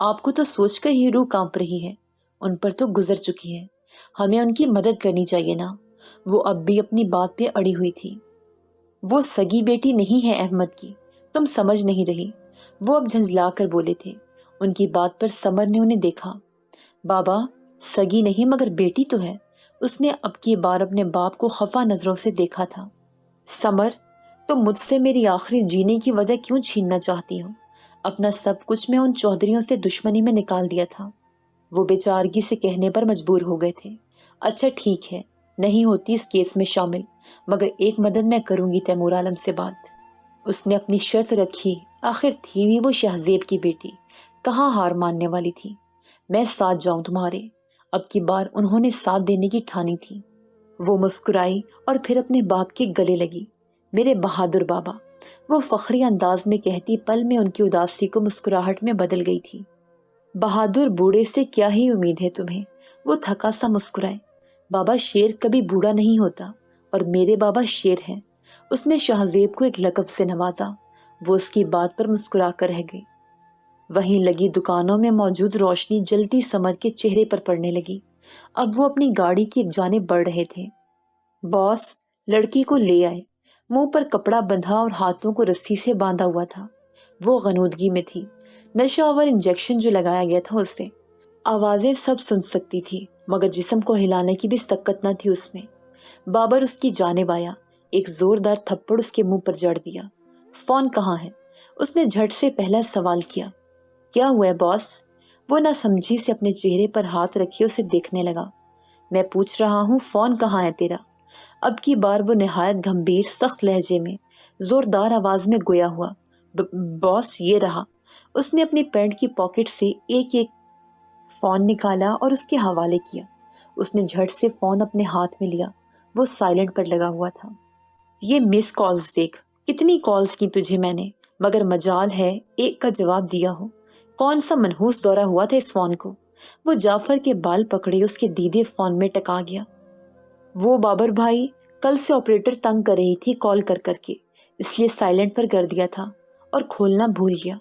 آپ کو تو سوچ کر ہی روح کانپ رہی ہے، ان پر تو گزر چکی ہے، ہمیں ان کی مدد کرنی چاہیے نا۔ وہ اب بھی اپنی بات پہ اڑی ہوئی تھی۔ وہ سگی بیٹی نہیں ہے احمد کی، تم سمجھ نہیں رہی، وہ اب جھنجھلا کر بولے تھے۔ ان کی بات پر سمر نے انہیں دیکھا۔ بابا، سگی نہیں مگر بیٹی تو ہے۔ اس نے اب کی بار اپنے باپ کو خفا نظروں سے دیکھا تھا۔ سمر، تم مجھ سے میری آخری جینے کی وجہ کیوں چھیننا چاہتی ہو؟ اپنا سب کچھ میں ان چودھریوں سے دشمنی میں نکال دیا تھا۔ وہ بیچارگی سے کہنے پر مجبور ہو گئے تھے۔ اچھا ٹھیک ہے، نہیں ہوتی اس کیس میں شامل، مگر ایک مدد میں کروں گی تیمور عالم سے بات۔ اس نے اپنی شرط رکھی، آخر تھی بھی وہ شہزیب کی بیٹی، کہاں ہار ماننے والی تھی۔ میں ساتھ جاؤں تمہارے۔ اب کی بار انہوں نے ساتھ دینے کی ٹھانی تھی۔ وہ مسکرائی اور پھر اپنے باپ کے گلے لگی۔ میرے بہادر بابا، وہ فخری انداز میں کہتی پل میں ان کی اداسی کو مسکراہٹ میں بدل گئی تھی۔ بہادر بوڑھے سے کیا ہی امید ہے تمہیں؟ وہ تھکا سا مسکرائے۔ بابا، شیر کبھی بوڑھا نہیں ہوتا، اور میرے بابا شیر ہیں۔ اس نے شہزیب کو ایک لقب سے نوازا۔ وہ اس کی بات پر مسکرا کر رہ گئی۔ وہیں لگی دکانوں میں موجود روشنی جلتی سمر کے چہرے پر پڑنے لگی۔ اب وہ اپنی گاڑی کی ایک جانب بڑھ رہے تھے۔ باس، لڑکی کو لے آئے۔ منہ پر کپڑا بندھا اور ہاتھوں کو رسی سے باندھا ہوا تھا۔ وہ غنودگی میں تھی، نشہ آور انجیکشن جو لگایا گیا تھا اس سے۔ آوازیں سب سن سکتی تھی، مگر جسم کو ہلانے کی بھی طاقت نہ تھی اس میں۔ بابر اس کی جانب آیا، ایک زوردار تھپڑ اس کے منہ پر جڑ دیا۔ فون کہاں ہے؟ اس نے جھٹ سے پہلا سوال کیا۔ کیا ہوا ہے باس؟ وہ نہ سمجھی سے اپنے چہرے پر ہاتھ رکھے اسے دیکھنے لگا۔ میں پوچھ رہا ہوں فون کہاں ہے تیرا؟ اب کی بار وہ نہایت گمبھیر سخت لہجے میں زوردار آواز میں گویا ہوا۔ باس، یہ رہا۔ اس نے اپنی پینٹ کی پاکٹ سے ایک فون نکالا اور اس کے حوالے کیا۔ اس نے جھٹ سے فون اپنے ہاتھ میں لیا، وہ سائلنٹ پر لگا ہوا تھا۔ یہ مس کالز دیکھ، کتنی کالز کی تجھے میں نے، مگر مجال ہے ایک کا جواب دیا ہو۔ کون سا منحوس دورہ ہوا تھا اس فون کو؟ وہ جعفر کے بال پکڑے اس کے دیدے فون میں ٹکا گیا۔ وہ بابر بھائی، کل سے آپریٹر تنگ کر رہی تھی کال کر کر کے، اس لیے سائلنٹ پر کر دیا تھا اور کھولنا بھول گیا۔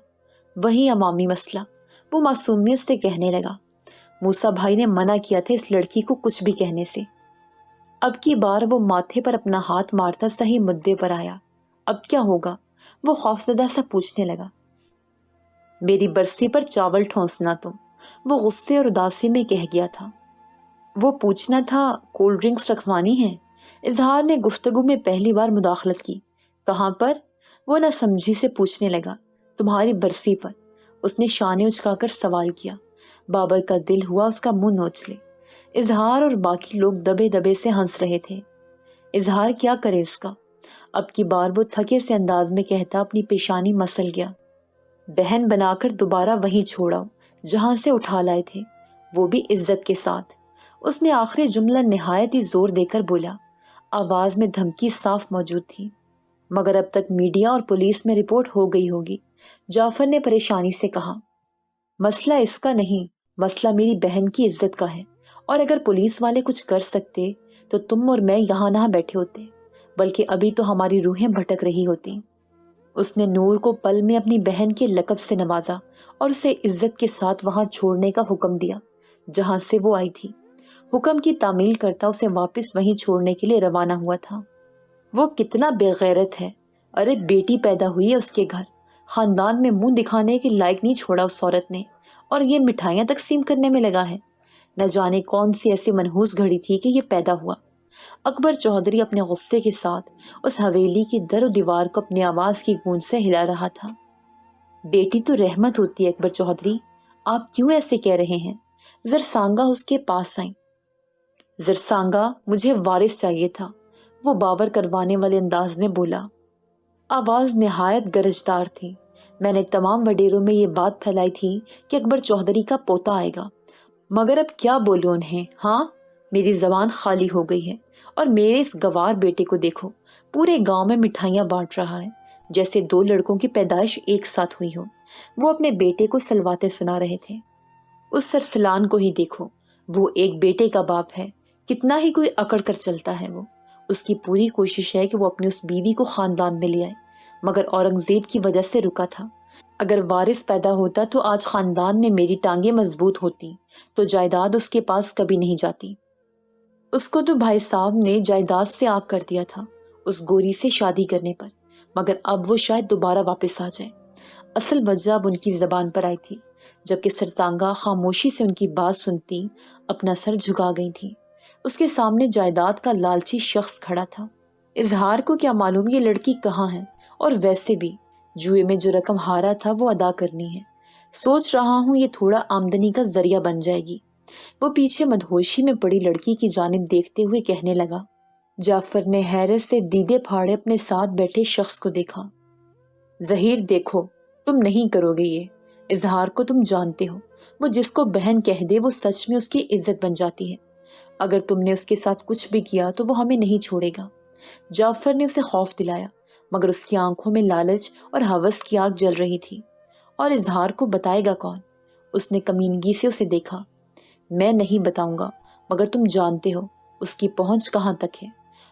وہی عوامی مسئلہ، وہ معصومیت سے کہنے لگا۔ موسیٰ بھائی نے منع کیا تھا اس لڑکی کو کچھ بھی کہنے سے۔ اب کی بار وہ ماتھے پر اپنا ہاتھ مارتا صحیح مدے پر آیا۔ اب کیا ہوگا؟ وہ خوفزدہ سا پوچھنے لگا۔ میری برسی پر چاول ٹھونسنا تم، وہ غصے اور اداسی میں کہہ گیا تھا۔ وہ پوچھنا تھا کولڈ ڈرنکس رکھوانی ہے؟ اظہار نے گفتگو میں پہلی بار مداخلت کی۔ کہاں پر؟ وہ نہ سمجھی سے پوچھنے لگا۔ تمہاری برسی پر، اس نے شانے اچکا کر سوال کیا۔ بابر کا دل ہوا اس کا منہ نوچ لے۔ اظہار اور باقی لوگ دبے دبے سے ہنس رہے تھے۔ اظہار کیا کرے اس کا؟ اب کی بار وہ تھکے سے انداز میں کہتا اپنی پیشانی مسل گیا۔ بہن بنا کر دوبارہ وہیں چھوڑاؤ جہاں سے اٹھا لائے تھے، وہ بھی عزت کے ساتھ۔ اس نے آخری جملہ نہایت ہی زور دے کر بولا۔ آواز میں دھمکی صاف موجود تھی۔ مگر اب تک میڈیا اور پولیس میں رپورٹ ہو گئی ہوگی، جعفر نے پریشانی سے کہا۔ مسئلہ اس کا نہیں، مسئلہ میری بہن کی عزت کا ہے، اور اگر پولیس والے کچھ کر سکتے تو تم اور میں یہاں نہ بیٹھے ہوتے، بلکہ ابھی تو ہماری روحیں بھٹک رہی ہوتی۔ اس نے نور کو پل میں اپنی بہن کے لقب سے نوازا اور اسے عزت کے ساتھ وہاں چھوڑنے کا حکم دیا جہاں سے وہ آئی تھی۔ حکم کی تعمیل کرتا اسے واپس وہیں چھوڑنے کے لیے روانہ ہوا تھا۔ وہ کتنا بے غیرت ہے! ارے بیٹی پیدا ہوئی ہے اس کے گھر، خاندان میں منہ دکھانے کے لائق نہیں چھوڑا اس عورت نے، اور یہ مٹھائیاں تقسیم کرنے میں لگا ہے۔ نہ جانے کون سی ایسی منحوس گھڑی تھی کہ یہ پیدا ہوا۔ اکبر چودھری اپنے غصے کے ساتھ اس حویلی کی در و دیوار کو اپنی آواز کی گونج سے ہلا رہا تھا۔ بیٹی تو رحمت ہوتی ہے اکبر چودھری، آپ کیوں ایسے کہہ رہے ہیں؟ زرسانگا اس کے پاس آئیں۔ زرسانگا، مجھے وارث چاہیے تھا، وہ باور کروانے والے انداز میں بولا۔ آواز نہایت گرجدار تھی۔ میں نے تمام وڈیروں میں یہ بات پھیلائی تھی کہ اکبر چودھری کا پوتا آئے گا، مگر اب کیا بولوں انہیں؟ ہاں، میری زبان خالی ہو گئی ہے، اور میرے اس گوار بیٹے کو دیکھو، پورے گاؤں میں مٹھائیاں بانٹ رہا ہے جیسے دو لڑکوں کی پیدائش ایک ساتھ ہوئی ہو۔ وہ اپنے بیٹے کو سلواتیں سنا رہے تھے۔ اس سرسلان کو ہی دیکھو، وہ ایک بیٹے کا باپ ہے، کتنا ہی کوئی اکڑ کر چلتا ہے وہ۔ اس کی پوری کوشش ہے کہ وہ اپنی اس بیوی کو خاندان میں لے آئے، مگر اورنگزیب کی وجہ سے رکا تھا۔ اگر وارث پیدا ہوتا تو آج خاندان میں میری ٹانگیں مضبوط ہوتی تو جائیداد اس کے پاس کبھی نہیں جاتی۔ اس کو تو بھائی صاحب نے جائیداد سے آگ کر دیا تھا اس گوری سے شادی کرنے پر، مگر اب وہ شاید دوبارہ واپس آ جائے۔ اصل وجہ اب ان کی زبان پر آئی تھی، جبکہ سرسانگا خاموشی سے ان کی بات سنتی اپنا سر جھکا گئی تھی۔ اس کے سامنے جائیداد کا لالچی شخص کھڑا تھا۔ اظہار کو کیا معلوم یہ لڑکی کہاں ہے، اور ویسے بھی جوئے میں جو رقم ہارا تھا وہ ادا کرنی ہے۔ سوچ رہا ہوں یہ تھوڑا آمدنی کا ذریعہ بن جائے گی۔ وہ پیچھے مدہوشی میں پڑی لڑکی کی جانب دیکھتے ہوئے کہنے لگا۔ جعفر نے حیرت سے دیدے پھاڑے اپنے ساتھ بیٹھے شخص کو دیکھا۔ ظہیر دیکھو، تم نہیں کرو گے یہ۔ اظہار کو تم جانتے ہو، وہ جس کو بہن کہہ دے وہ سچ میں اس کی عزت بن جاتی ہے۔ اگر تم نے اس کے ساتھ کچھ بھی کیا تو وہ ہمیں نہیں چھوڑے گا۔ جعفر نے اسے خوف دلایا، مگر اس کی آنکھوں میں لالچ اور ہوس کی آگ جل رہی تھی۔ اور اظہار کو بتائے گا کون؟ اس نے کمینگی سے اسے دیکھا۔ میں نہیں بتاؤں گا، مگر تم جانتے ہو اس کی پہنچ کہاں تک ہے۔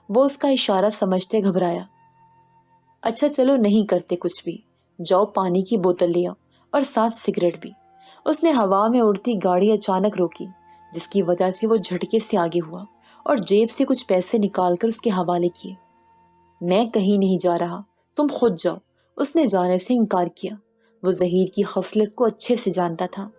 وہ اس کا اشارہ سمجھتے گھبرایا۔ اچھا چلو نہیں کرتے کچھ بھی، جاؤ پانی کی بوتل لے آؤ اور ساتھ سگریٹ بھی۔ اس نے ہوا میں اڑتی گاڑی اچانک روکی، جس کی وجہ سے وہ جھٹکے سے آگے ہوا اور جیب سے کچھ پیسے نکال کر اس کے حوالے کیے۔ میں کہیں نہیں جا رہا، تم خود جاؤ۔ اس نے جانے سے انکار کیا۔ وہ ظہیر کی خصلت کو اچھے سے جانتا تھا۔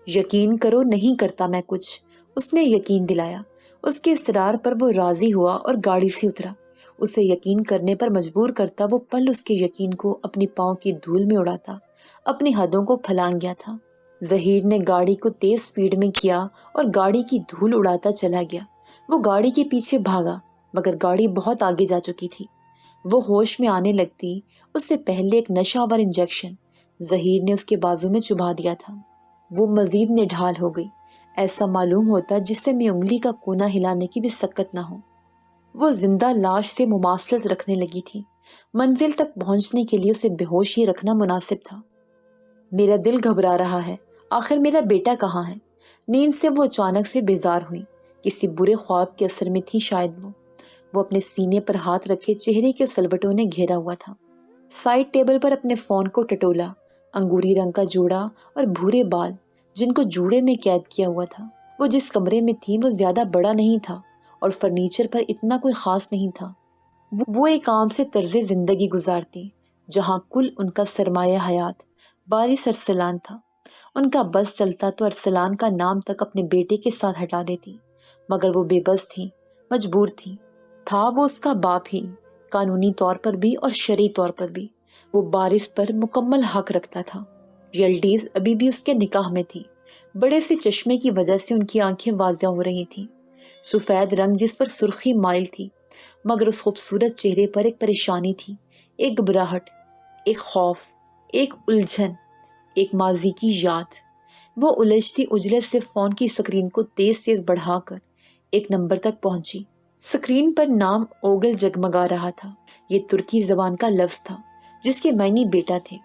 یقین کرو نہیں کرتا میں کچھ، اس نے یقین دلایا۔ اس کے اصرار پر وہ راضی ہوا اور گاڑی سے اترا۔ اسے یقین کرنے پر مجبور کرتا وہ پل اس کے یقین کو اپنی پاؤں کی دھول میں اڑاتا، اپنی حدوں کو پھلانگ گیا تھا۔ ظہیر نے گاڑی کو تیز سپیڈ میں کیا اور گاڑی کی دھول اڑاتا چلا گیا۔ وہ گاڑی کے پیچھے بھاگا، مگر گاڑی بہت آگے جا چکی تھی۔ وہ ہوش میں آنے لگتی اس سے پہلے ایک نشہ آور انجیکشن ظہیر نے اس کے بازو میں چبھا دیا تھا۔ وہ مزید نڈھال ہو گئی، ایسا معلوم ہوتا جس میں انگلی کا کونا ہلانے کی بھی سکت نہ ہو۔ وہ زندہ لاش سے مماثلت رکھنے لگی تھی۔ منزل تک پہنچنے کے لیے اسے بے ہوش ہی رکھنا مناسب تھا۔ میرا دل گھبرا رہا ہے، آخر میرا بیٹا کہاں ہے؟ نیند سے وہ اچانک سے بیزار ہوئی، کسی برے خواب کے اثر میں تھی شاید۔ وہ اپنے سینے پر ہاتھ رکھے چہرے کے سلوٹوں نے گھیرا ہوا تھا۔ سائڈ ٹیبل پر اپنے فون کو ٹٹولا، انگوری رنگ کا جوڑا اور بھورے بال جن کو جوڑے میں قید کیا ہوا تھا۔ وہ جس کمرے میں تھی وہ زیادہ بڑا نہیں تھا اور فرنیچر پر اتنا کوئی خاص نہیں تھا۔ وہ ایک عام سے طرز زندگی گزارتی جہاں کل ان کا سرمایہ حیات بارش ارسلان تھا۔ ان کا بس چلتا تو ارسلان کا نام تک اپنے بیٹے کے ساتھ ہٹا دیتی، مگر وہ بے بس تھی، مجبور تھی۔ تھا وہ اس کا باپ ہی، قانونی طور پر بھی اور شرعی طور پر بھی۔ وہ بارش پر مکمل حق رکھتا تھا۔ ریلٹیز ابھی بھی اس کے نکاح میں تھی۔ بڑے سے چشمے کی وجہ سے ان کی آنکھیں واضح ہو رہی تھیں، سفید رنگ جس پر سرخی مائل تھی، مگر اس خوبصورت چہرے پر ایک پریشانی تھی، ایک گھبراہٹ، ایک خوف، ایک الجھن، ایک ماضی کی یاد۔ وہ الجھتی اجلت سے فون کی سکرین کو تیز تیز بڑھا کر ایک نمبر تک پہنچی۔ سکرین پر نام اوگل جگمگا رہا تھا۔ یہ ترکی زبان کا لفظ تھا جس کے معنی بیٹا تھے۔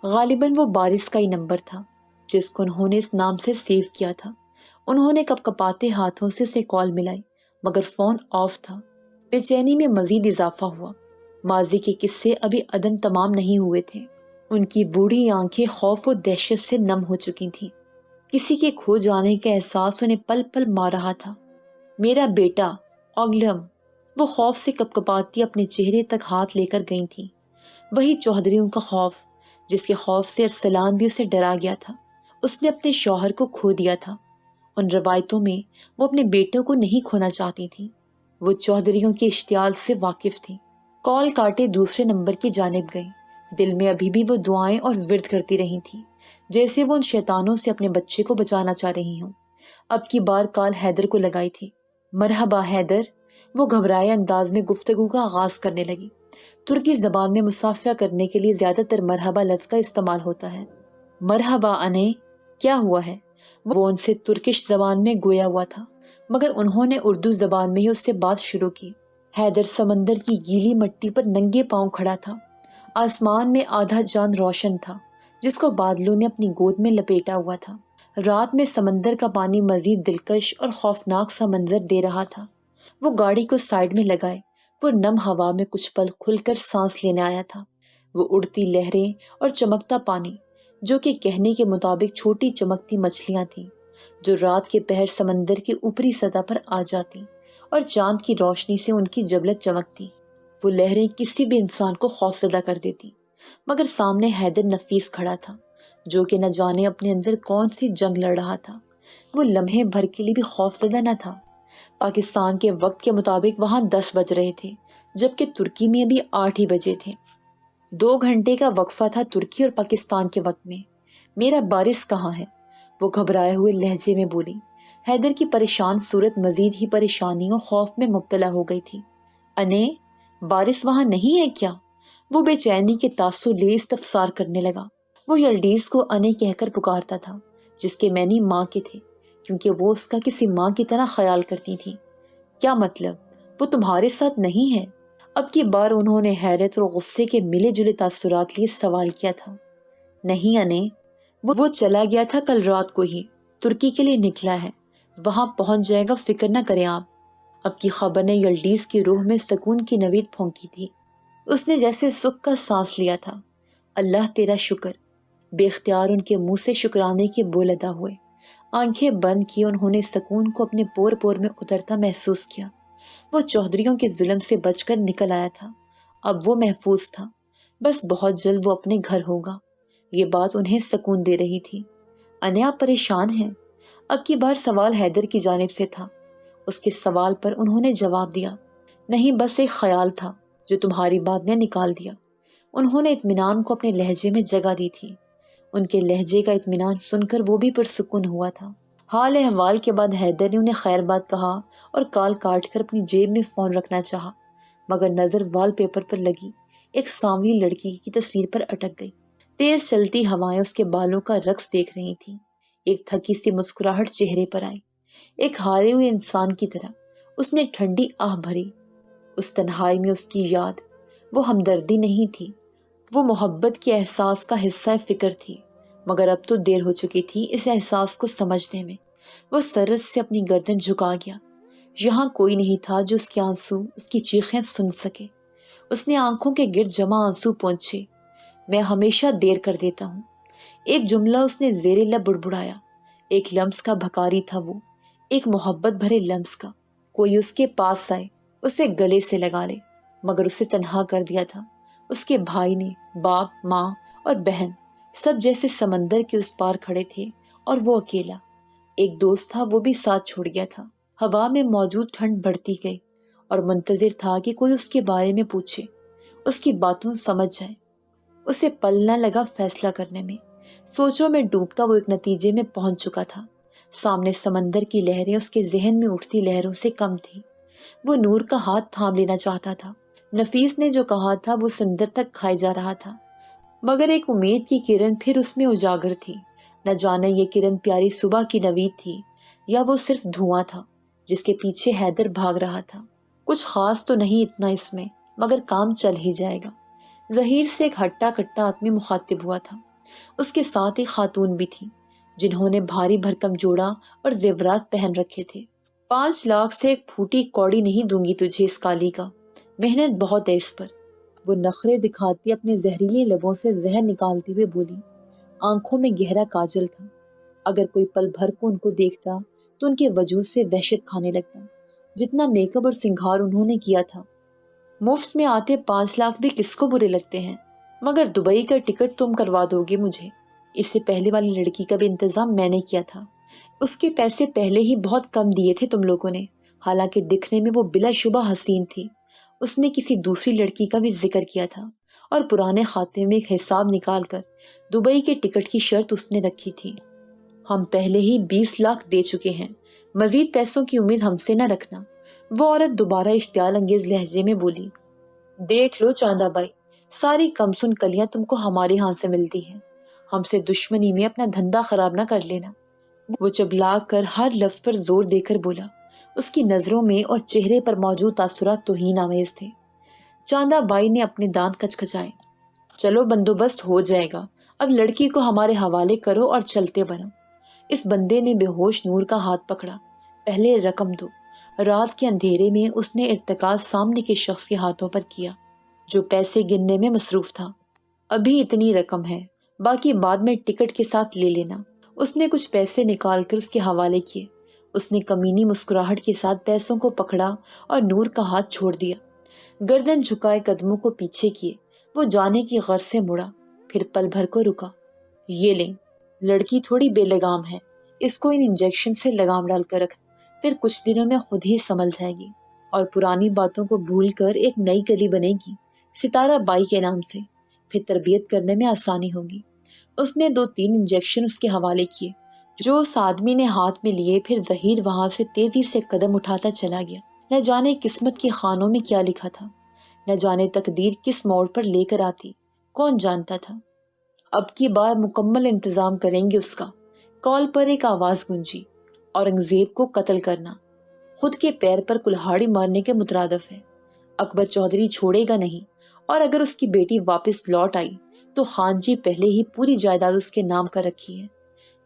غالباً وہ بارش کا ہی نمبر تھا جس کو انہوں نے اس نام سے سیو کیا تھا۔ انہوں نے کپ کپاتے ہاتھوں سے اسے کال ملائی، مگر فون آف تھا۔ بے چینی میں مزید اضافہ ہوا۔ ماضی کے قصے ابھی عدم تمام نہیں ہوئے تھے۔ ان کی بوڑھی آنکھیں خوف و دہشت سے نم ہو چکی تھیں۔ کسی کے کھو جانے کا احساس انہیں پل پل مار رہا تھا۔ میرا بیٹا اوگلم، وہ خوف سے کپ کپاتی اپنے چہرے تک ہاتھ لے کر گئی تھی۔ وہی چوہدریوں کا خوف جس کے خوف سے ارسلان بھی اسے ڈرا گیا تھا۔ اس نے اپنے شوہر کو کھو دیا تھا۔ ان روایتوں میں وہ اپنے بیٹوں کو نہیں کھونا چاہتی تھی۔ وہ چوہدریوں کے اشتعال سے واقف تھی۔ کال کاٹے دوسرے نمبر کی جانب گئی۔ دل میں ابھی بھی وہ دعائیں اور ورد کرتی رہی تھی، جیسے وہ ان شیطانوں سے اپنے بچے کو بچانا چاہ رہی ہوں۔ اب کی بار کال حیدر کو لگائی تھی۔ مرحبا حیدر، وہ گھبرائے انداز میں گفتگو کا آغاز کرنے لگی۔ ترکی زبان میں مصافحہ کرنے کے لیے زیادہ تر مرحبا لفظ کا استعمال ہوتا ہے۔ مرحبا انے، کیا ہوا ہے؟ وہ ان سے ترکش زبان میں گویا ہوا تھا، مگر انہوں نے اردو زبان میں ہی اس سے بات شروع کی۔ حیدر سمندر کی گیلی مٹی پر ننگے پاؤں کھڑا تھا۔ آسمان میں آدھا چاند روشن تھا جس کو بادلوں نے اپنی گود میں لپیٹا ہوا تھا۔ رات میں سمندر کا پانی مزید دلکش اور خوفناک سا منظر دے رہا تھا۔ وہ گاڑی کو سائیڈ میں لگائے پرنم ہوا میں کچھ پل کھل کر سانس لینے آیا تھا۔ وہ اڑتی لہریں اور چمکتا پانی، جو کہ کہنے کے مطابق چھوٹی چمکتی مچھلیاں تھیں جو رات کے پہر سمندر کی اوپری سطح پر آ جاتی اور چاند کی روشنی سے ان کی جبلت چمکتی۔ وہ لہریں کسی بھی انسان کو خوفزدہ کر دیتی، مگر سامنے حیدر نفیس کھڑا تھا جو کہ نہ جانے اپنے اندر کون سی جنگ لڑ رہا تھا۔ وہ لمحے بھر کے لیے بھی خوفزدہ نہ تھا۔ پاکستان کے وقت کے مطابق وہاں 10 بج رہے تھے، جبکہ ترکی میں بھی 8 ہی بجے تھے۔ 2 گھنٹے کا وقفہ تھا ترکی اور پاکستان کے وقت میں۔ میرا بارس کہاں ہے؟ وہ گھبرائے ہوئے لہجے میں بولی۔ حیدر کی پریشان صورت مزید ہی پریشانی اور خوف میں مبتلا ہو گئی تھی۔ انے، بارس وہاں نہیں ہے کیا؟ وہ بے چینی کے تاثر لیے استفسار کرنے لگا۔ وہ یلڈیز کو انے کہہ کر پکارتا تھا، جس کے معنی ماں کے تھے، کیونکہ وہ اس کا کسی ماں کی طرح خیال کرتی تھی۔ کیا مطلب؟ وہ تمہارے ساتھ نہیں ہے؟ اب کی بار انہوں نے حیرت اور غصے کے ملے جلے تاثرات لیے سوال کیا تھا۔ نہیں انے، وہ چلا گیا تھا کل رات کو ہی، ترکی کے لیے نکلا ہے، وہاں پہنچ جائے گا، فکر نہ کریں آپ۔ اب کی خبر نے یلڈیز کی روح میں سکون کی نوید پھونکی تھی۔ اس نے جیسے سکھ کا سانس لیا تھا۔ اللہ تیرا شکر۔ بے اختیار ان کے منہ سے شکرانے کے بول ادا ہوئے۔ آنکھیں بند کی انہوں نے سکون کو اپنے پور پور میں اترتا محسوس کیا۔ وہ چودھریوں کے ظلم سے بچ کر نکل آیا تھا، اب وہ محفوظ تھا، بس بہت جلد وہ اپنے گھر ہوگا۔ یہ بات انہیں سکون دے رہی تھی۔ انے، آپ پریشان ہیں؟ اب کی بار سوال حیدر کی جانب سے تھا۔ اس کے سوال پر انہوں نے جواب دیا، نہیں، بس ایک خیال تھا جو تمہاری بات نے نکال دیا۔ انہوں نے اطمینان کو اپنے لہجے میں جگہ دی تھی۔ ان کے لہجے کا اطمینان سن کر وہ بھی پرسکون ہوا تھا۔ حال احوال کے بعد حیدر نے انہیں خیر بات کہا اور کال کاٹ کر اپنی جیب میں فون رکھنا چاہا، مگر نظر وال پیپر پر لگی ایک سانولی لڑکی کی تصویر پر اٹک گئی۔ تیز چلتی ہوائیں اس کے بالوں کا رقص دیکھ رہی تھیں۔ ایک تھکی سی مسکراہٹ چہرے پر آئی، ایک ہارے ہوئے انسان کی طرح۔ اس نے ٹھنڈی آہ بھری۔ اس تنہائی میں اس کی یاد، وہ ہمدردی نہیں تھی، وہ محبت کے احساس کا حصہ فکر تھی، مگر اب تو دیر ہو چکی تھی اس احساس کو سمجھنے میں۔ وہ سرس سے اپنی گردن جھکا گیا۔ یہاں کوئی نہیں تھا جو اس کے آنسو، اس کی چیخیں سن سکے۔ اس نے آنکھوں کے گرد جمع آنسو پونچھے۔ میں ہمیشہ دیر کر دیتا ہوں، ایک جملہ اس نے زیر لب بڑبڑایا۔ ایک لمس کا بھکاری تھا وہ، ایک محبت بھرے لمس کا۔ کوئی اس کے پاس آئے، اسے گلے سے لگا لے، مگر اسے تنہا کر دیا تھا۔ اس کے بھائی نے، باپ، ماں اور بہن، سب جیسے سمندر کے اس پار کھڑے تھے، اور وہ اکیلا۔ ایک دوست تھا، وہ بھی ساتھ چھوڑ گیا تھا۔ ہوا میں موجود ٹھنڈ بڑھتی گئی اور منتظر تھا کہ کوئی اس کے بارے میں پوچھے، اس کی باتوں سمجھ جائے۔ اسے پل نہ لگا فیصلہ کرنے میں۔ سوچوں میں ڈوبتا وہ ایک نتیجے میں پہنچ چکا تھا۔ سامنے سمندر کی لہریں اس کے ذہن میں اٹھتی لہروں سے کم تھی۔ وہ نور کا ہاتھ تھام لینا چاہتا تھا۔ نفیس نے جو کہا تھا وہ سندر تک کھائے جا رہا تھا، مگر ایک امید کی کرن پھر اس میں اجاگر تھی۔ نہ جانے یہ کرن پیاری صبح کی نوید تھی یا وہ صرف دھواں تھا جس کے پیچھے حیدر بھاگ رہا تھا۔ کچھ خاص تو نہیں اتنا اس میں، مگر کام چل ہی جائے گا۔ ظہیر سے ایک ہٹا کٹا آدمی مخاطب ہوا تھا۔ اس کے ساتھ ایک خاتون بھی تھی جنہوں نے بھاری بھرکم جوڑا اور زیورات پہن رکھے تھے۔ 5 لاکھ سے ایک پھوٹی کوڑی نہیں دوں گی تجھے اس کالی کا، محنت بہت ہے اس پر۔ وہ نخرے دکھاتی اپنے زہریلی لبوں سے زہر نکالتے ہوئے بولی۔ آنکھوں میں گہرا کاجل تھا۔ اگر کوئی پل بھر کو ان کو دیکھتا تو ان کے وجود سے وحشت کھانے لگتا۔ جتنا میک اپ اور سنگھار انہوں نے کیا تھا، مفت میں آتے 5 لاکھ بھی کس کو برے لگتے ہیں۔ مگر دبئی کا ٹکٹ تم کروا دو گے مجھے؟ اس سے پہلے والی لڑکی کا بھی انتظام میں نے کیا تھا۔ اس کے پیسے پہلے ہی بہت کم دیے تھے تم لوگوں نے، حالانکہ دکھنے میں وہ بلا شبہ حسین تھی۔ اس نے کسی دوسری لڑکی کا بھی ذکر کیا تھا اور پرانے کھاتے میں ایک حساب نکال کر دبئی کے ٹکٹ کی شرط اس نے رکھی تھی۔ ہم پہلے ہی 20 لاکھ دے چکے ہیں، مزید پیسوں کی امید ہم سے نہ رکھنا۔ وہ عورت دوبارہ اشتعال انگیز لہجے میں بولی۔ دیکھ لو چاندہ بائی، ساری کمسن کلیاں تم کو ہمارے ہاں سے ملتی ہیں، ہم سے دشمنی میں اپنا دھندا خراب نہ کر لینا۔ وہ چبلا کر ہر لفظ پر زور دے کر بولا۔ اس کی نظروں میں اور چہرے پر موجود تاثرات توہین آمیز تھے۔ چاندہ بائی نے اپنے دانت کچکچائے۔ چلو بندوبست ہو جائے گا، اب لڑکی کو ہمارے حوالے کرو اور چلتے بنو۔ اس بندے نے بے ہوش نور کا ہاتھ پکڑا۔ پہلے رقم دو۔ رات کے اندھیرے میں اس نے ارتکاز سامنے کے شخص کے ہاتھوں پر کیا جو پیسے گننے میں مصروف تھا۔ ابھی اتنی رقم ہے، باقی بعد میں ٹکٹ کے ساتھ لے لینا۔ اس نے کچھ پیسے نکال کر اس کے حوالے کیے۔ اس نے کمینی مسکراہٹ کے ساتھ پیسوں کو پکڑا اور نور کا ہاتھ چھوڑ دیا۔ گردن جھکائے قدموں کو پیچھے کیے وہ جانے کی غرض سے مڑا، پھر پل بھر کو رکا۔ یہ لیں، لڑکی تھوڑی بے لگام ہے، اس کو ان انجیکشن سے لگام ڈال کر رکھ، پھر کچھ دنوں میں خود ہی سنبھل جائے گی اور پرانی باتوں کو بھول کر ایک نئی کلی بنے گی، ستارہ بائی کے نام سے۔ پھر تربیت کرنے میں آسانی ہوگی۔ اس نے 2-3 انجیکشن اس کے حوالے کیے جو اس آدمی نے ہاتھ میں لیے، پھر ظہیر وہاں سے تیزی سے قدم اٹھاتا چلا گیا۔ نہ جانے قسمت کے خانوں میں کیا لکھا تھا، نہ جانے تقدیر کس موڑ پر لے کر آتی، کون جانتا تھا۔ اب کی بار مکمل انتظام کریں گے اس کا۔ کال پر ایک آواز گونجی، اورنگزیب کو قتل کرنا خود کے پیر پر کلہاڑی مارنے کے مترادف ہے۔ اکبر چودھری چھوڑے گا نہیں، اور اگر اس کی بیٹی واپس لوٹ آئی تو خان جی پہلے ہی پوری جائیداد اس کے نام کر رکھی ہے۔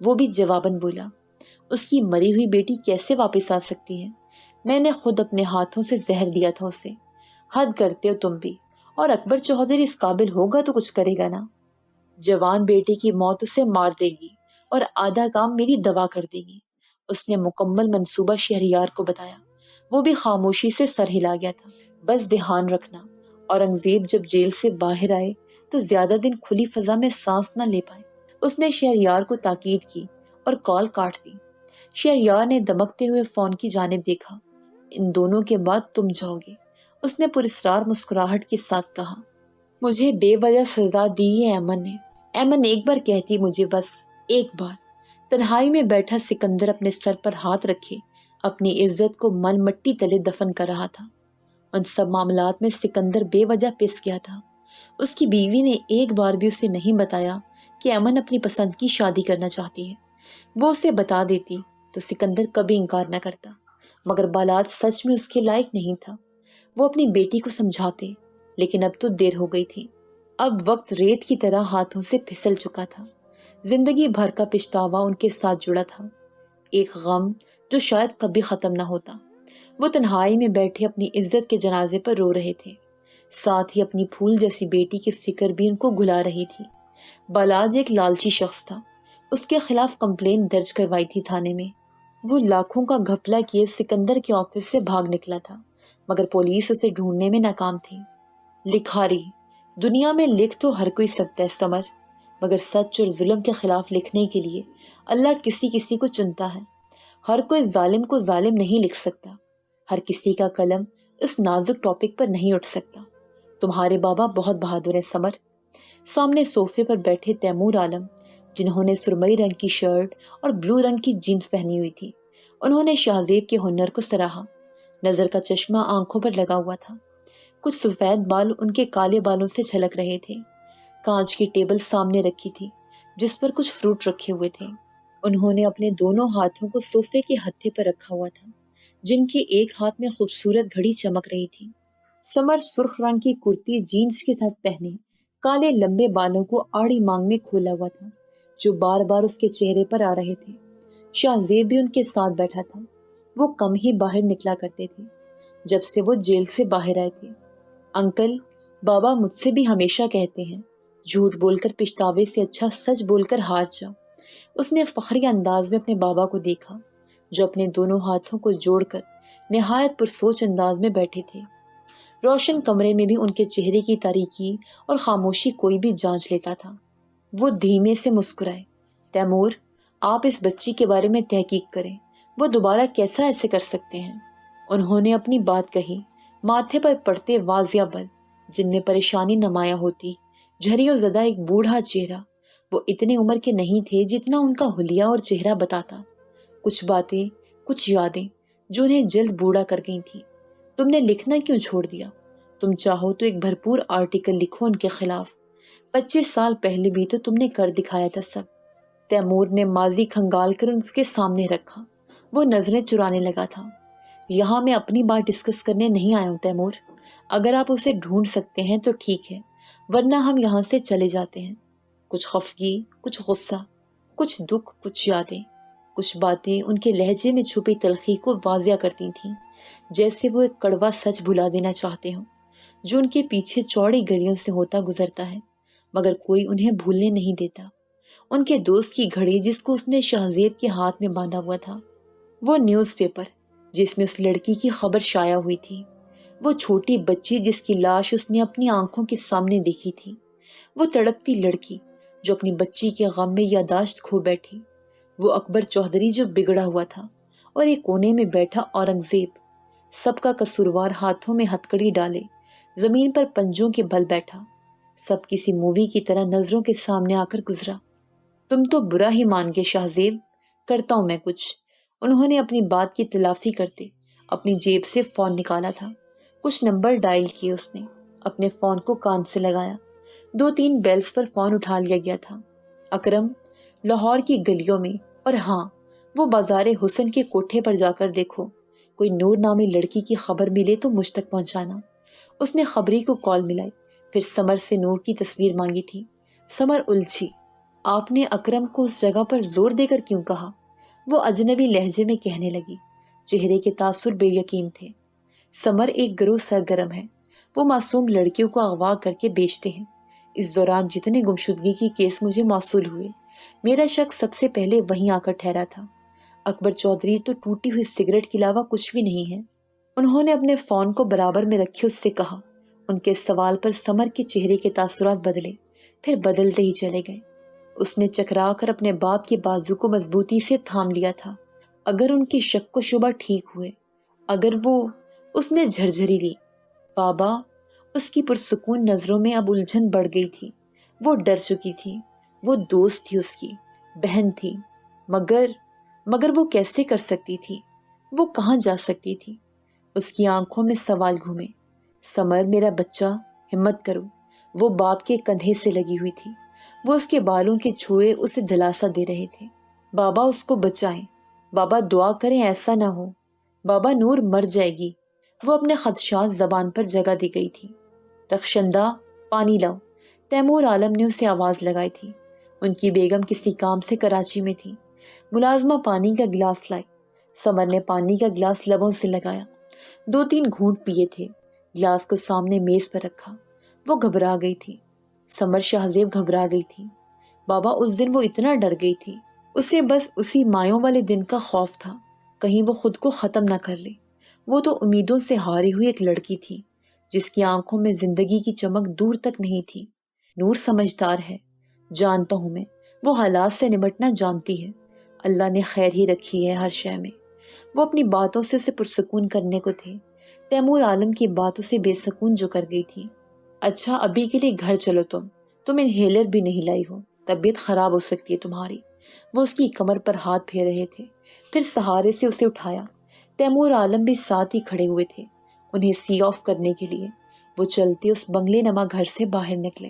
وہ بھی جواباً بولا، اس کی مری ہوئی بیٹی کیسے واپس آ سکتی ہے؟ میں نے خود اپنے ہاتھوں سے زہر دیا تھا اسے۔ حد کرتے ہو تم بھی، اور اکبر چودھری اس قابل ہوگا تو کچھ کرے گا نا۔ جوان بیٹے کی موت اسے مار دے گی اور آدھا کام میری دوا کر دے گی۔ اس نے مکمل منصوبہ شہریار کو بتایا۔ وہ بھی خاموشی سے سر ہلا گیا تھا۔ بس دھیان رکھنا، اورنگزیب جب جیل سے باہر آئے تو زیادہ دن کھلی فضا میں سانس نہ لے پائے۔ اس نے شہریار کو تاکید کی اور کال کاٹ دی۔ شہریار نے دمکتے ہوئے فون کی جانب دیکھا۔ ان دونوں کے بعد تم جاؤ گے، اس نے پراسرار مسکراہٹ کے ساتھ کہا۔ مجھے بے وجہ سزا دی ہے ایمن نے۔ ایمن ایک بار کہتی مجھے، بس ایک بار۔ تنہائی میں بیٹھا سکندر اپنے سر پر ہاتھ رکھے اپنی عزت کو من مٹی تلے دفن کر رہا تھا۔ ان سب معاملات میں سکندر بے وجہ پس گیا تھا۔ اس کی بیوی نے ایک بار بھی اسے نہیں بتایا کہ ایمن اپنی پسند کی شادی کرنا چاہتی ہے۔ وہ اسے بتا دیتی تو سکندر کبھی انکار نہ کرتا، مگر بالات سچ میں اس کے لائق نہیں تھا۔ وہ اپنی بیٹی کو سمجھاتے، لیکن اب تو دیر ہو گئی تھی۔ اب وقت ریت کی طرح ہاتھوں سے پھسل چکا تھا۔ زندگی بھر کا پچھتاوا ان کے ساتھ جڑا تھا، ایک غم جو شاید کبھی ختم نہ ہوتا۔ وہ تنہائی میں بیٹھے اپنی عزت کے جنازے پر رو رہے تھے، ساتھ ہی اپنی پھول جیسی بیٹی کی فکر بھی ان کو گھلا رہی تھی۔ بالاج ایک لالچی شخص تھا، اس کے خلاف کمپلین درج کروائی تھی تھانے میں۔ وہ لاکھوں کا گھپلا کیے سکندر کے آفس سے بھاگ نکلا تھا، مگر پولیس اسے ڈھونڈنے میں ناکام تھی۔ لکھاری دنیا میں لکھ تو ہر کوئی سکتا ہے سمر، مگر سچ اور ظلم کے خلاف لکھنے کے لیے اللہ کسی کسی کو چنتا ہے۔ ہر کوئی ظالم کو ظالم نہیں لکھ سکتا، ہر کسی کا قلم اس نازک ٹاپک پر نہیں اٹھ سکتا۔ تمہارے بابا بہت بہادر ہیں سمر۔ سامنے صوفے پر بیٹھے تیمور عالم، جنہوں نے سرمئی رنگ کی شرٹ اور بلو رنگ کی جینز پہنی ہوئی تھی، انہوں نے شاہزیب کے ہنر کو سراہا۔ نظر کا چشمہ آنکھوں پر لگا ہوا تھا، کچھ سفید بال ان کے کالے بالوں سے جھلک رہے تھے۔ کانچ کی ٹیبل سامنے رکھی تھی جس پر کچھ فروٹ رکھے ہوئے تھے۔ انہوں نے اپنے دونوں ہاتھوں کو صوفے کے ہتھے پر رکھا ہوا تھا، جن کے ایک ہاتھ میں خوبصورت گھڑی چمک رہی تھی۔ سمر سرخ رنگ کی کرتی جینز کے ساتھ پہنے کالے لمبے بالوں کو آڑی مانگ میں کھولا ہوا تھا، جو بار بار اس کے چہرے پر آ رہے تھے۔ شاہزیب بھی ان کے ساتھ بیٹھا تھا۔ وہ کم ہی باہر نکلا کرتے تھے جب سے وہ جیل سے باہر آئے تھے۔ انکل، بابا مجھ سے بھی ہمیشہ کہتے ہیں، جھوٹ بول کر پچھتاوے سے اچھا سچ بول کر ہار جا۔ اس نے فخری انداز میں اپنے بابا کو دیکھا، جو اپنے دونوں ہاتھوں کو جوڑ کر نہایت پرسوچ انداز میں بیٹھے تھے۔ روشن کمرے میں بھی ان کے چہرے کی تاریکی اور خاموشی کوئی بھی جانچ لیتا تھا۔ وہ دھیمے سے مسکرائے۔ تیمور، آپ اس بچی کے بارے میں تحقیق کریں، وہ دوبارہ کیسا ایسے کر سکتے ہیں؟ انہوں نے اپنی بات کہی۔ ماتھے پر پڑتے واضح بل جن میں پریشانی نمایاں ہوتی، جھریوں زدہ ایک بوڑھا چہرہ۔ وہ اتنے عمر کے نہیں تھے جتنا ان کا حلیہ اور چہرہ بتاتا۔ کچھ باتیں، کچھ یادیں جو انہیں جلد بوڑھا کر گئی تھی۔ تم نے لکھنا کیوں چھوڑ دیا؟ تم چاہو تو ایک بھرپور آرٹیکل لکھو ان کے خلاف۔ 25 سال پہلے بھی تو تم نے کر دکھایا تھا سب۔ تیمور نے ماضی کھنگال کر اس کے سامنے رکھا۔ وہ نظریں چرانے لگا تھا۔ یہاں میں اپنی بات ڈسکس کرنے نہیں آیا ہوں تیمور۔ اگر آپ اسے ڈھونڈ سکتے ہیں تو ٹھیک ہے، ورنہ ہم یہاں سے چلے جاتے ہیں۔ کچھ خفگی، کچھ غصہ، کچھ دکھ، کچھ یادیں، کچھ باتیں ان کے لہجے میں چھپی تلخی کو واضح کرتی تھیں، جیسے وہ ایک کڑوا سچ بھلا دینا چاہتے ہوں جو ان کے پیچھے چوڑی گلیوں سے ہوتا گزرتا ہے مگر کوئی انہیں بھولنے نہیں دیتا۔ ان کے دوست کی گھڑی جس کو اس نے شہزیب کے ہاتھ میں باندھا ہوا تھا، وہ نیوز پیپر جس میں اس لڑکی کی خبر شائع ہوئی تھی، وہ چھوٹی بچی جس کی لاش اس نے اپنی آنکھوں کے سامنے دیکھی تھی، وہ تڑپتی لڑکی جو اپنی بچی کے غم میں یادداشت کھو بیٹھی، وہ اکبر چودھری جو بگڑا ہوا تھا، اور ایک کونے میں بیٹھا اورنگزیب، سب کا قصوروار ہاتھوں میں ہتکڑی ڈالے زمین پر پنجوں کے بل بیٹھا، سب کسی مووی کی طرح نظروں کے سامنے آ کر گزرا۔ تم تو برا ہی مان کے شہزیب، کرتا ہوں میں کچھ۔ انہوں نے اپنی بات کی تلافی کرتے اپنی جیب سے فون نکالا تھا، کچھ نمبر ڈائل کیے اس نے، اپنے فون کو کان سے لگایا، 2-3 بیلز پر فون اٹھا لیا گیا تھا۔ اکرم، لاہور کی گلیوں میں، اور ہاں، وہ بازار حسن کے کوٹھے پر جا کر دیکھو، کوئی نور نامی لڑکی کی خبر ملے تو مجھ تک پہنچانا۔ اس نے خبری کو کال ملائی، پھر سمر سے نور کی تصویر مانگی تھی۔ سمر الجھی، آپ نے اکرم کو اس جگہ پر زور دے کر کیوں کہا؟ وہ اجنبی لہجے میں کہنے لگی، چہرے کے تاثر بے یقین تھے۔ سمر ایک گروہ سرگرم ہے، وہ معصوم لڑکیوں کو اغوا کر کے بیچتے ہیں۔ اس دوران جتنے گمشدگی کی کیس مجھے موصول ہوئے، میرا شک سب سے پہلے وہیں آ کر ٹھہرا تھا۔ اکبر چودھری تو ٹوٹی ہوئی سگریٹ کے علاوہ کچھ بھی نہیں ہے۔ انہوں نے اپنے فون کو برابر میں رکھے اس سے کہا۔ ان کے سوال پر سمر کے چہرے کے تاثرات بدلے، پھر بدلتے ہی چلے گئے۔ اس نے چکرا کر اپنے باپ کے بازو کو مضبوطی سے تھام لیا تھا۔ اگر ان کی شک و شبہ ٹھیک ہوئے، اگر وہ، اس نے جھرجھری لی، بابا، اس کی پرسکون نظروں میں اب الجھن بڑھ گئی تھی۔ وہ ڈر چکی تھی، وہ دوست تھی، اس کی بہن تھی، مگر وہ کیسے کر سکتی تھی؟ وہ کہاں جا سکتی تھی؟ اس کی آنکھوں میں سوال گھومے۔ سمر، میرا بچہ، ہمت کرو۔ وہ باپ کے کندھے سے لگی ہوئی تھی، وہ اس کے بالوں کے چھوئے اسے دلاسا دے رہے تھے۔ بابا، اس کو بچائیں، بابا دعا کریں ایسا نہ ہو، بابا نور مر جائے گی۔ وہ اپنے خدشات زبان پر جگہ دی گئی تھی۔ رخشندہ، پانی لاؤ، تیمور عالم نے اسے آواز لگائی تھی۔ ان کی بیگم کسی کام سے کراچی میں تھی۔ ملازمہ پانی کا گلاس لائی۔ سمر نے پانی کا گلاس لبوں سے لگایا، 2-3 گھونٹ پیے تھے، گلاس کو سامنے میز پر رکھا۔ وہ گھبرا گئی تھی، سمر شہزیب گھبرا گئی تھی۔ بابا، اس دن وہ اتنا ڈر گئی تھی، اسے بس اسی مایوں والے دن کا خوف تھا، کہیں وہ خود کو ختم نہ کر لے۔ وہ تو امیدوں سے ہاری ہوئی ایک لڑکی تھی، جس کی آنکھوں میں زندگی کی چمک دور تک نہیں تھی۔ نور سمجھدار ہے، جانتا ہوں میں، وہ حالات سے نمٹنا جانتی ہے۔ اللہ نے خیر ہی رکھی ہے ہر شے میں۔ وہ اپنی باتوں سے اسے پرسکون کرنے کو تھے، تیمور عالم کی باتوں سے بے سکون جو کر گئی تھی۔ اچھا، ابھی کے لیے گھر چلو، تم انہیلر بھی نہیں لائی ہو، طبیعت خراب ہو سکتی ہے تمہاری۔ وہ اس کی کمر پر ہاتھ پھیر رہے تھے، پھر سہارے سے اسے اٹھایا۔ تیمور عالم بھی ساتھ ہی کھڑے ہوئے تھے، انہیں سی آف کرنے کے لیے۔ وہ چلتے اس بنگلے نما گھر سے باہر نکلے،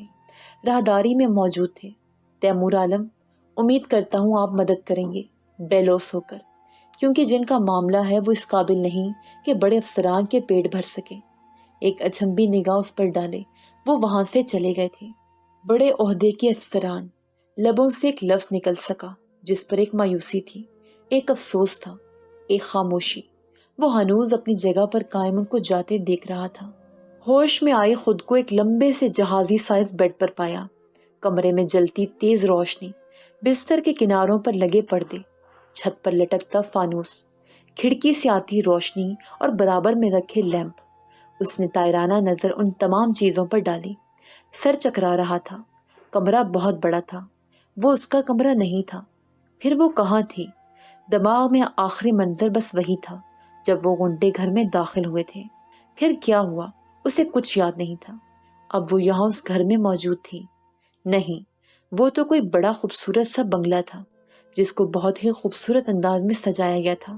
راہداری میں موجود تھے۔ تیمور عالم، امید کرتا ہوں آپ مدد کریں گے، بیلوس ہو کر، کیونکہ جن کا معاملہ ہے وہ اس قابل نہیں کہ بڑے افسران کے پیٹ بھر سکے۔ ایک اچنبی نگاہ اس پر ڈالے، وہ وہاں سے چلے گئے تھے۔ بڑے عہدے کے افسران، لبوں سے ایک لفظ نکل سکا جس پر ایک مایوسی تھی، ایک افسوس تھا، ایک خاموشی۔ وہ ہنوز اپنی جگہ پر قائم ان کو جاتے دیکھ رہا تھا۔ ہوش میں آئے خود کو ایک لمبے سے جہازی سائز بیڈ پر پایا، کمرے میں جلتی تیز روشنی، بستر کے کناروں پر لگے پردے، چھت پر لٹکتا فانوس، کھڑکی سے آتی روشنی اور برابر میں رکھے لیمپ۔ اس نے طائرانہ نظر ان تمام چیزوں پر ڈالی، سر چکرا رہا تھا۔ کمرہ بہت بڑا تھا، وہ اس کا کمرہ نہیں تھا، پھر وہ کہاں تھی؟ دماغ میں آخری منظر بس وہی تھا جب وہ غنڈے گھر میں داخل ہوئے تھے۔ پھر کیا ہوا اسے کچھ یاد نہیں تھا۔ اب وہ یہاں اس گھر میں موجود تھی؟ نہیں، وہ تو کوئی بڑا خوبصورت سا بنگلہ تھا جس کو بہت ہی خوبصورت انداز میں سجایا گیا تھا۔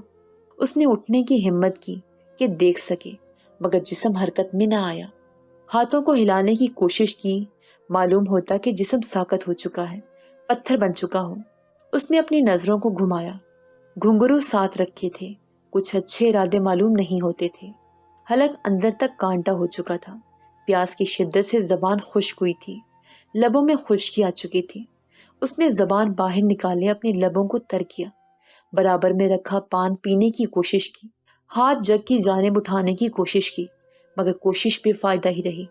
اس نے اٹھنے کی ہمت کی کہ دیکھ سکے، مگر جسم حرکت میں نہ آیا۔ ہاتھوں کو ہلانے کی کوشش کی، معلوم ہوتا کہ جسم ساکت ہو چکا ہے، پتھر بن چکا ہو۔ اس نے اپنی نظروں کو گھمایا، گھنگرو ساتھ رکھے تھے، کچھ اچھے ارادے معلوم نہیں ہوتے تھے۔ حلق اندر تک کانٹا ہو چکا تھا، پیاس کی شدت سے زبان خشک ہوئی تھی، لبوں میں خشکی آ چکی تھی۔ اس نے زبان باہر نکالے اپنے لبوں کو تر کیا، برابر میں رکھا پان پینے کی کوشش کی، ہاتھ جگ کی جانب اٹھانے کی کوشش کی، مگر کوشش بے فائدہ ہی رہی۔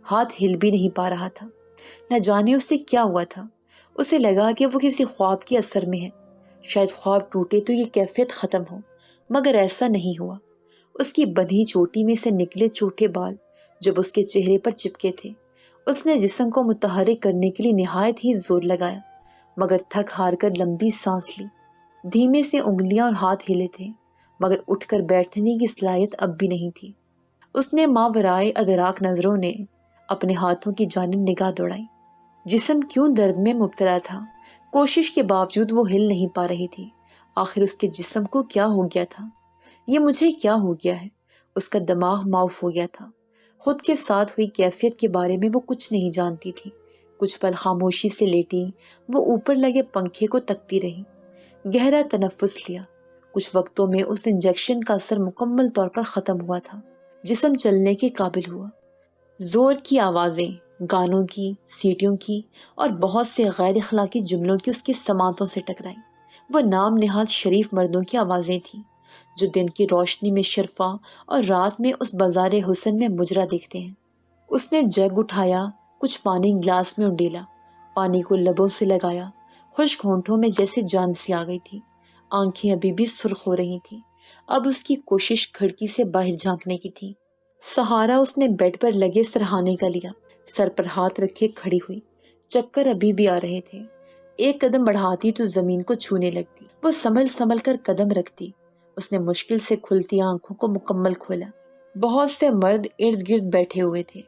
ہاتھ ہل بھی نہیں پا رہا تھا۔ نہ جانے اسے کیا ہوا تھا، اسے لگا کہ وہ کسی خواب کے اثر میں ہے، شاید خواب ٹوٹے تو یہ کیفیت ختم ہو، مگر ایسا نہیں ہوا۔ اس کی بندھی چوٹی میں سے نکلے چھوٹے بال جب اس کے چہرے پر چپکے تھے۔ اس نے جسم کو متحرک کرنے کے لیے نہایت ہی زور لگایا، مگر تھک ہار کر لمبی سانس لی۔ دھیمے سے انگلیاں اور ہاتھ ہلے تھے، مگر اٹھ کر بیٹھنے کی صلاحیت اب بھی نہیں تھی۔ اس نے ماورائے ادراک نظروں نے اپنے ہاتھوں کی جانب نگاہ دوڑائی۔ جسم کیوں درد میں مبتلا تھا، کوشش کے باوجود وہ ہل نہیں پا رہی تھی۔ آخر اس کے جسم کو کیا ہو گیا تھا؟ یہ مجھے کیا ہو گیا ہے؟ اس کا دماغ معاف ہو گیا تھا۔ خود کے ساتھ ہوئی کیفیت کے بارے میں وہ کچھ نہیں جانتی تھی۔ کچھ پل خاموشی سے لیٹی وہ اوپر لگے پنکھے کو تکتی رہی، گہرا تنفس لیا۔ کچھ وقتوں میں اس انجیکشن کا اثر مکمل طور پر ختم ہوا تھا، جسم چلنے کے قابل ہوا۔ زور کی آوازیں، گانوں کی، سیٹیوں کی اور بہت سے غیر اخلاقی جملوں کی اس کے سماعتوں سے ٹکرائیں۔ وہ نام نہاد شریف مردوں کی آوازیں تھیں جو دن کی روشنی میں شرفا اور رات میں اس بازار حسن میں مجرا دیکھتے ہیں۔ اس نے جگ اٹھایا، کچھ پانی گلاس میں انڈیلا، پانی کو لبوں سے لگایا۔ خشک ہونٹوں میں جیسے جان سی آ گئی تھی، آنکھیں ابھی بھی سرخ ہو رہی تھیں۔ اب اس کی کوشش کھڑکی سے باہر جھانکنے کی تھی۔ سہارا اس نے بیڈ پر لگے سرہانے کا لیا، سر پر ہاتھ رکھے کھڑی ہوئی۔ چکر ابھی بھی آ رہے تھے۔ ایک قدم بڑھاتی تو زمین کو چھونے لگتی۔ وہ سنبھل سنبھل کر قدم رکھتی۔ اس نے مشکل سے کھلتی آنکھوں کو مکمل کھولا۔ بہت سے مرد ارد گرد بیٹھے ہوئے تھے۔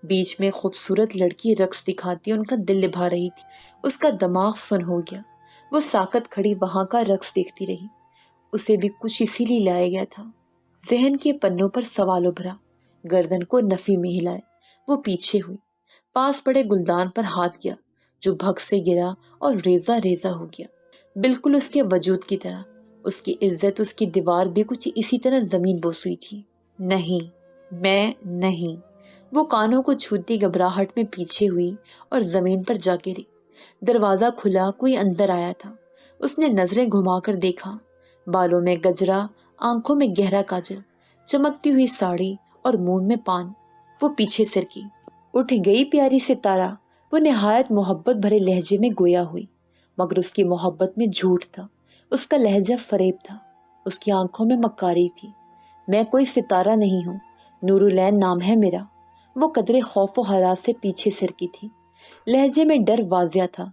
بیچ میں خوبصورت لڑکی رقص دکھاتی ان کا دل لبھا رہی تھی۔ اس کا دماغ سن ہو گیا۔ وہ ساکت کھڑی وہاں کا رقص دیکھتی رہی۔ اسے بھی کچھ اسی لیے لایا گیا تھا۔ ذہن کے پنوں پر سوال ابھرا، گردن کو نفی میں ہلائے وہ پیچھے ہوئی، پاس پڑے گلدان پر ہاتھ گیا جو بھگ سے گرا اور ریزہ ریزہ ہو گیا، بالکل اس کے وجود کی طرح۔ اس کی عزت، اس کی دیوار بھی کچھ اسی طرح زمین بوس ہوئی تھی۔ نہیں، میں نہیں۔ وہ کانوں کو چھوتی گھبراہٹ میں پیچھے ہوئی اور زمین پر جا گری۔ دروازہ کھلا، کوئی اندر آیا تھا۔ اس نے نظریں گھما کر دیکھا، بالوں میں گجرا، آنکھوں میں گہرا کاجل، چمکتی ہوئی ساڑی اور منہ میں پان۔ وہ پیچھے سرکی۔ اٹھ گئی پیاری ستارہ، وہ نہایت محبت بھرے لہجے میں گویا ہوئی، مگر اس کی محبت میں جھوٹ تھا، اس کا لہجہ فریب تھا، اس کی آنکھوں میں مکاری تھی۔ میں کوئی ستارہ نہیں ہوں، نور العین نام ہے میرا۔ وہ قدرے خوف و حراس سے پیچھے سرکی تھی، لہجے میں ڈر واضح تھا،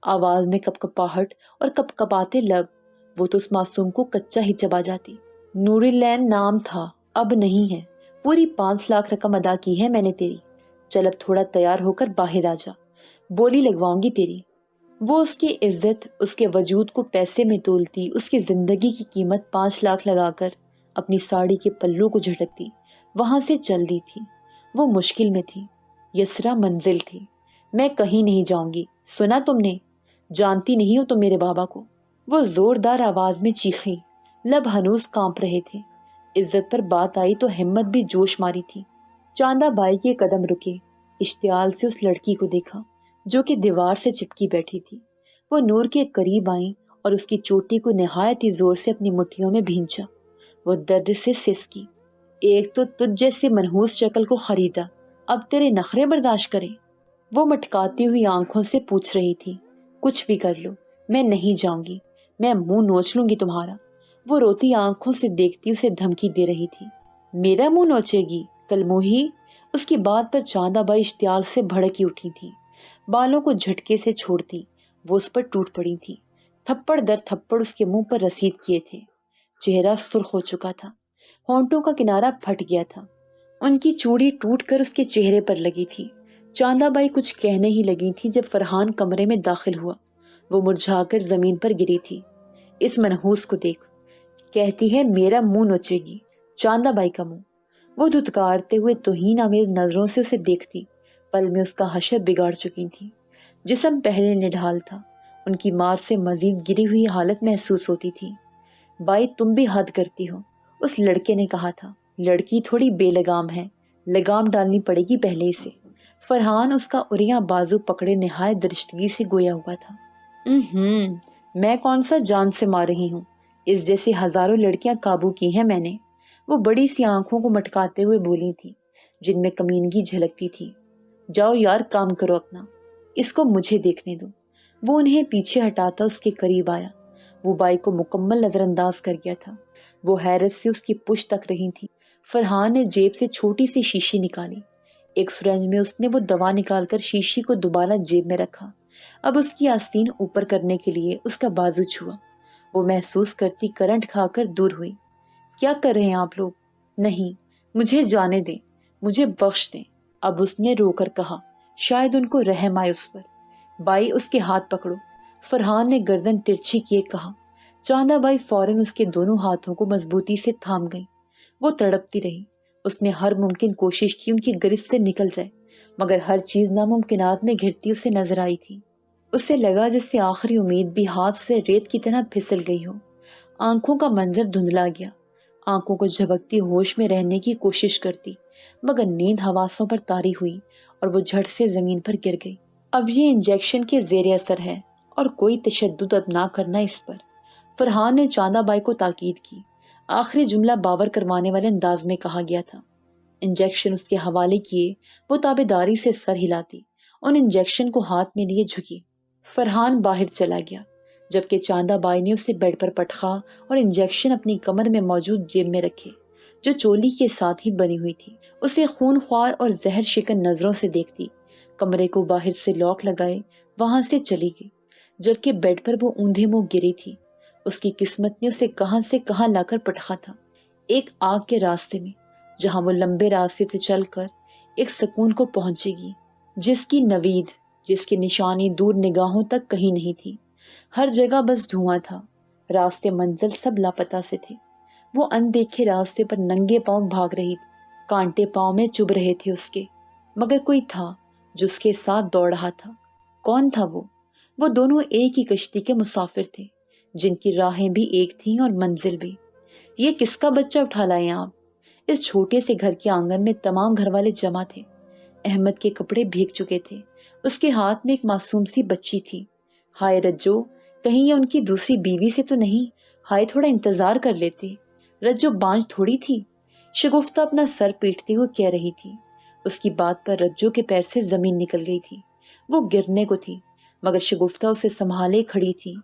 آواز میں کپکپاہٹ اور کپکپاتے لب۔ وہ تو اس معصوم کو کچا ہی چبا جاتی۔ نور العین نام تھا، اب نہیں ہے۔ پوری 5 لاکھ رقم ادا کی ہے میں نے تیری، چل اب تھوڑا تیار ہو کر باہر آ جا، بولی لگواؤں گی تیری۔ وہ اس کی عزت، اس کے وجود کو پیسے میں تولتی، اس کی زندگی کی قیمت 5 لاکھ لگا کر اپنی ساڑی کے پلوں کو جھٹکتی، وہاں سے چل دی تھی۔ وہ مشکل میں تھی، یسرا منزل تھی۔ میں کہیں نہیں جاؤں گی، سنا تم نے؟ جانتی نہیں ہو تم میرے بابا کو؟ وہ زوردار آواز میں چیخی، لب ہنوز کانپ رہے تھے۔ عزت پر بات آئی تو ہمت بھی جوش ماری تھی۔ چاندہ بائی کے قدم رکے، اشتعال سے اس لڑکی کو دیکھا جو کہ دیوار سے چپکی بیٹھی تھی۔ وہ نور کے قریب آئیں اور اس کی چوٹی کو نہایت ہی زور سے اپنی مٹھیوں میں بھینچا۔ وہ درد سے سسکی۔ ایک تو تجھ جیسی منحوس شکل کو خریدا، اب تیرے نخرے برداشت کرے؟ وہ مٹکاتی ہوئی آنکھوں سے پوچھ رہی تھی۔ کچھ بھی کر لو، میں نہیں جاؤں گی، میں منہ نوچ لوں گی تمہارا۔ وہ روتی آنکھوں سے دیکھتی اسے دھمکی دے رہی تھی۔ میرا منہ نوچے گی؟ کل موہی! اس کی بات پر چاندہ بائی اشتعال سے بھڑکی اٹھی تھی، بالوں کو جھٹکے سے چھوڑتی وہ اس پر ٹوٹ پڑی تھی۔ تھپڑ در تھپڑ اس کے منہ پر رسید کیے تھے۔ چہرہ سرخ ہو چکا تھا، ہونٹوں کا کنارہ پھٹ گیا تھا، ان کی چوڑی ٹوٹ کر اس کے چہرے پر لگی تھی۔ چاندہ بائی کچھ کہنے ہی لگی تھی جب فرحان کمرے میں داخل ہوا۔ وہ مرجھا کر زمین پر گری تھی۔ اس منحوس کو دیکھ، کہتی ہے میرا منہ نوچے گی، چاندہ بائی کا منہ۔ وہ دھتکارتے ہوئے توہین آمیز نظروں سے اسے دیکھتی، پل میں اس کا حشر بگاڑ چکی تھی۔ جسم پہلے نڈھال تھا، ان کی مار سے مزید گری ہوئی حالت محسوس ہوتی تھی۔ بائی تم بھی حد کرتی ہو، اس لڑکے نے کہا تھا۔ لڑکی تھوڑی بے لگام ہے، لگام ڈالنی پڑے گی پہلے سے۔ فرحان اس کا اریاں بازو پکڑے نہایت درشتگی سے گویا ہوا تھا۔ میں کون سا جان سے مار رہی ہوں، اس جیسی ہزاروں لڑکیاں قابو کی ہیں میں نے۔ وہ بڑی سی آنکھوں کو مٹکاتے ہوئے بولی تھی جن میں کمینگی جھلکتی تھی۔ جاؤ یار، کام کرو اپنا۔ اس کو مجھے دیکھنے دو۔ وہ انہیں پیچھے ہٹاتا اس کے قریب آیا۔ وہ بائی کو مکمل نظر انداز کر گیا تھا۔ وہ حیرت سے اس کی پشت تک رہی تھی۔ فرحان نے جیب سے چھوٹی سی شیشی نکالی۔ ایک سرنج میں اس نے وہ دوا نکال کر شیشی کو دوبارہ جیب میں رکھا۔ اب اس کی آستین اوپر کرنے کے لیے اس کا بازو چھوا۔ وہ محسوس کرتی کرنٹ کھا کر دور ہوئی۔ کیا کر رہے ہیں آپ لوگ؟ نہیں، مجھے جانے دیں، مجھے بخش دیں، اب اس نے رو کر کہا۔ شاید ان کو رحم آئے اس پر۔ بائی اس کے ہاتھ پکڑو، فرحان نے گردن ترچھی کیے کہا۔ چاندہ بائی فوراً اس کے دونوں ہاتھوں کو مضبوطی سے تھام گئی۔ وہ تڑپتی رہی۔ اس نے ہر ممکن کوشش کی ان کی گرفت سے نکل جائے، مگر ہر چیز ناممکنات میں گھرتی اسے نظر آئی تھی۔ اسے لگا جیسے آخری امید بھی ہاتھ سے ریت کی طرح پھسل گئی ہو۔ آنکھوں کا منظر دھندلا گیا۔ آنکھوں کو جھپکتی ہوش میں رہنے کی کوشش کرتی، مگر نیند حواسوں پر طاری ہوئی اور وہ جھٹ سے زمین پر گر گئی۔ اب یہ انجیکشن کے زیر اثر ہے اور کوئی تشدد اب نہ کرنا اس پر، فرحان نے چاندہ بائی کو تاکید کی۔ آخری جملہ باور کروانے والے انداز میں کہا گیا تھا۔ انجیکشن اس کے حوالے کیے وہ تابیداری سے سر ہلاتی، ان انجیکشن کو ہاتھ میں لیے جھکی۔ فرحان باہر چلا گیا، جبکہ چاندہ بائی نے اسے بیڈ پر پٹخا اور انجیکشن اپنی کمر میں موجود جیب میں رکھے، جو چولی کے ساتھ ہی بنی ہوئی تھی۔ اسے خون خوار اور زہر شکن نظروں سے دیکھتی کمرے کو باہر سے لاک لگائے وہاں سے چلی گئی، جبکہ بیڈ پر وہ اوندھے منہ گری تھی۔ اس کی قسمت نے اسے کہاں سے کہاں لا کر پٹخا تھا، ایک آگ کے راستے میں، جہاں وہ لمبے راستے سے چل کر ایک سکون کو پہنچے گی، جس کی نوید، جس کی نشانی دور نگاہوں تک کہیں نہیں تھی۔ ہر جگہ بس دھواں تھا، راستے منزل سب لاپتہ سے تھے۔ وہ اندیکھے راستے پر ننگے پاؤں بھاگ رہی تھی، کانٹے پاؤں میں چبھ رہے تھے اس کے، مگر کوئی تھا جو اس کے ساتھ دوڑ رہا تھا۔ کون تھا وہ؟ وہ دونوں ایک ہی کشتی کے مسافر تھے، جن کی راہیں بھی ایک تھیں اور منزل بھی۔ یہ کس کا بچہ اٹھا لائے آپ؟ اس چھوٹے سے گھر کے آنگن میں تمام گھر والے جمع تھے۔ احمد کے کپڑے بھیگ چکے تھے، اس کے ہاتھ میں ایک معصوم سی بچی تھی۔ ہائے رجو، کہیں یہ ان کی دوسری بیوی سے تو نہیں؟ ہائے تھوڑا انتظار کر لیتے، رجو بانجھ تھوڑی تھی، شگفتہ اپنا سر پیٹتے ہوئے کہہ رہی تھی۔ اس کی بات پر رجو کے پیر سے زمین نکل گئی تھی، وہ گرنے کو تھی، مگر شگفتہ اسے سنبھالے کھڑی تھی۔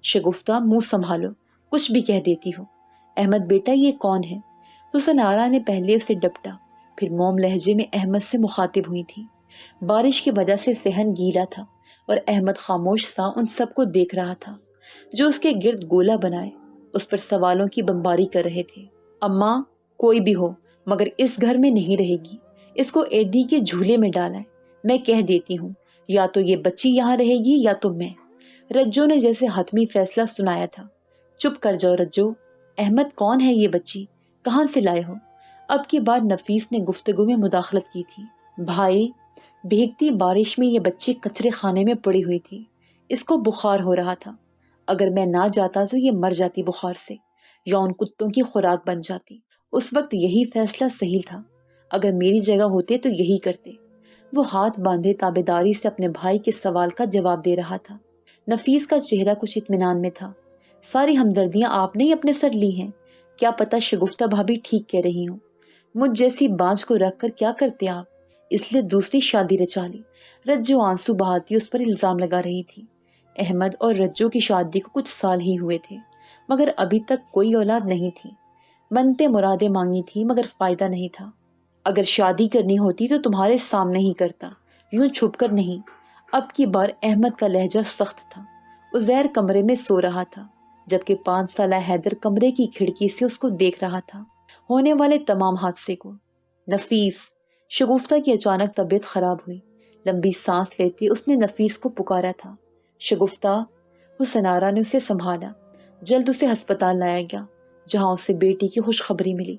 شگفتہ، منہ سنبھالو، کچھ بھی کہہ دیتی ہو۔ احمد بیٹا، یہ کون ہے؟ حسن آرا نے پہلے اسے ڈپٹا، پھر موم لہجے میں احمد سے مخاطب ہوئی تھی۔ بارش کی وجہ سے صحن گیلا تھا اور احمد خاموش سا ان سب کو دیکھ رہا تھا جو اس کے گرد گولا بنائے اس پر سوالوں کی بمباری کر رہے تھے۔ اماں، کوئی بھی ہو مگر اس گھر میں نہیں رہے گی، اس کو ایدھی کے جھولے میں ڈالا ہے۔ میں کہہ دیتی ہوں، یا تو یہ بچی یہاں رہے گی یا تو میں۔ رجو نے جیسے حتمی فیصلہ سنایا تھا۔ چپ کر جاؤ رجو۔ احمد، کون ہے یہ بچی؟ کہاں سے لائے ہو؟ اب کی بار نفیس نے گفتگو میں مداخلت کی تھی۔ بھائی، بھیگتی بارش میں یہ بچی کچرے خانے میں پڑی ہوئی تھی، اس کو بخار ہو رہا تھا۔ اگر میں نہ جاتا تو یہ مر جاتی بخار سے، یا ان کتوں کی خوراک بن جاتی۔ اس وقت یہی فیصلہ صحیح تھا، اگر میری جگہ ہوتے تو یہی کرتے۔ وہ ہاتھ باندھے تابیداری سے اپنے بھائی کے سوال کا جواب دے رہا تھا۔ نفیس کا چہرہ کچھ اطمینان میں تھا۔ ساری ہمدردیاں آپ نے ہی اپنے سر لی ہیں، کیا پتہ شگفتہ بھابھی ٹھیک کہہ رہی ہوں۔ مجھ جیسی بانجھ کو رکھ کر کیا کرتے آپ؟ اس لیے دوسری شادی رچا لی۔ رجو آنسو بہاتی اس پر الزام لگا رہی تھی۔ احمد اور رجو کی شادی کو کچھ سال ہی ہوئے تھے، مگر ابھی تک کوئی اولاد نہیں تھی۔ منتے مرادیں مانگی تھی مگر فائدہ نہیں تھا۔ اگر شادی کرنی ہوتی تو تمہارے سامنے ہی کرتا، یوں چھپ کر نہیں۔ اب کی بار احمد کا لہجہ سخت تھا۔ عزیر کمرے میں سو رہا تھا، جبکہ 5 سالہ حیدر کمرے کی کھڑکی سے اس کو دیکھ رہا تھا، ہونے والے تمام حادثے کو۔ نفیس، شگفتہ کی اچانک طبیعت خراب ہوئی۔ لمبی سانس لیتے اس نے نفیس کو پکارا تھا۔ شگفتہ، حسن آرا نے اسے سنبھالا۔ جلد اسے ہسپتال لایا گیا، جہاں اسے بیٹی کی خوشخبری ملی۔